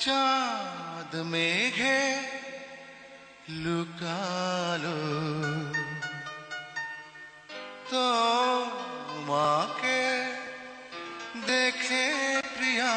চাঁদ মেঘে লুকালো তোমাকে দেখে প্রিয়া।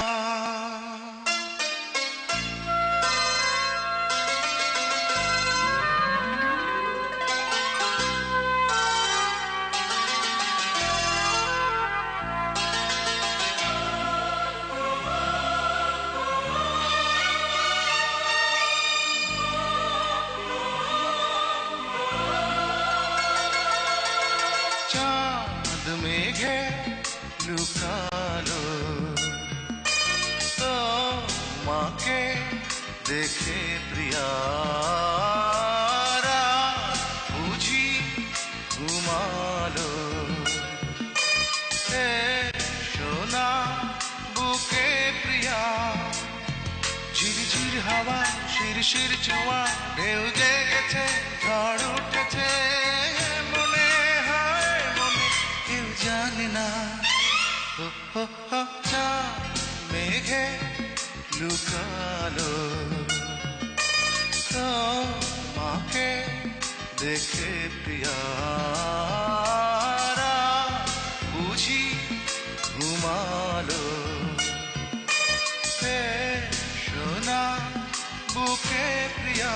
চাঁদ মেঘে লুকালো তোমাকে দেখে প্রিয়া। বুঝি ঘুমালো সোনা বুকে প্রিয়া। ঝিরঝির হাওয়া শিরশির ছোঁয়া ঢেউ জেগেছে ঝড় উঠেছে মনে হয় মনে কেউ জানে না। চাঁদ মেঘে লুকালো তোমাকে দেখে প্রিয়া। বুঝি ঘুমালো সোনা বুকে প্রিয়া।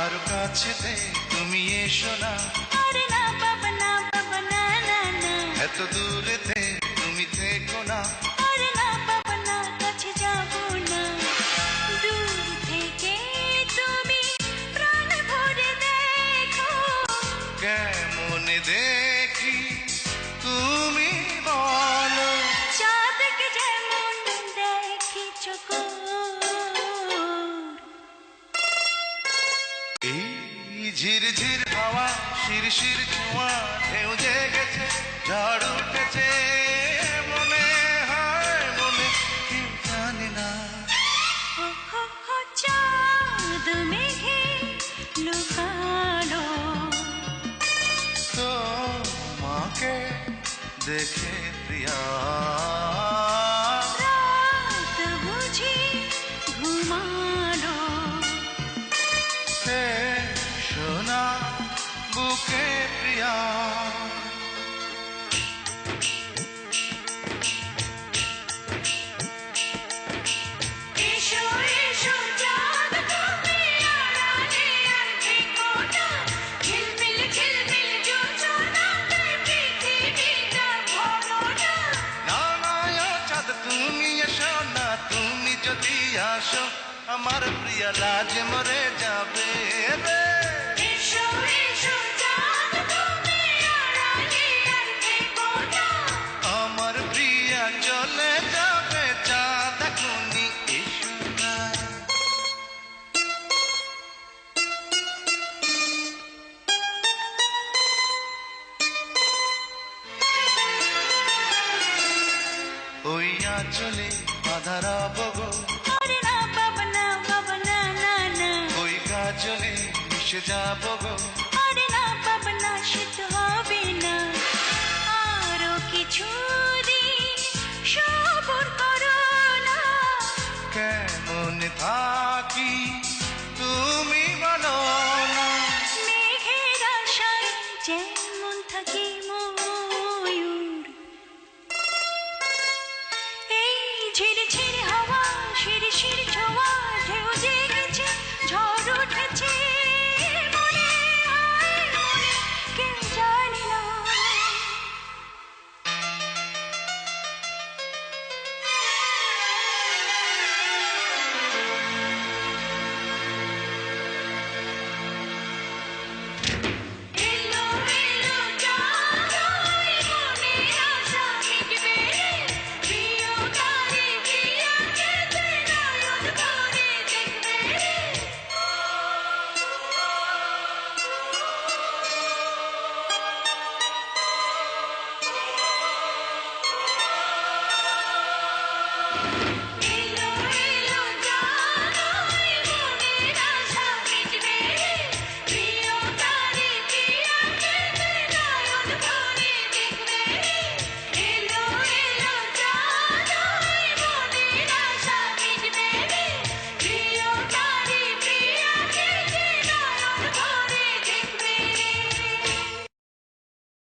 আর কাছেতে তুমি এসো না। আরে না বাবা না বাবা না না না। এত দূরেতে তুমি থেকো না। আরে না বাবা না কাছে যাব না। দূর থেকে তুমি প্রাণ ভরে দেখো কেমন দেখি তুমি বলো। চাঁদকে যেমন দেখি চোখ। এই ঝিরঝির হাওয়া শিরশির ছোঁয়া ঢেউ জেগেছে ঝড় উঠেছে মনে হয় মনে কেউ জানে না। চাঁদ মেঘে লুকালো তোমাকে দেখে প্রিয়া। রাত বুঝি ঘুমালো সোনা বুকে প্রিয়া। এসো এসো চাঁদ তুমি আড়ালে আর থেকো না। ঝিলমিল ঝিলমিল জোছনাতে পৃথিবীটা ভরো না। না না ও চাঁদ তুমি এসো না। তুমি যদি আসো আমার প্রিয়া লাজ মরে যাবে রে। এসো এসো চাঁদ তুমি আড়ালে আর থেকো না। আমার প্রিয়া চলে যাবে চাঁদ এখনই এসো না। ওই আঁচলে বাঁধা রবগো। আরে না বাবা না বাবা না না না। ওই গাজলে মিশে যাবো গো। আরে না বাবা না সে তো হবে না। আরো কিছুদিন সবর করো না। কেমন থাকি তুমি বলো না। মেঘের আশায় যেমন থাকি ময়ূর। এই ঝিরঝির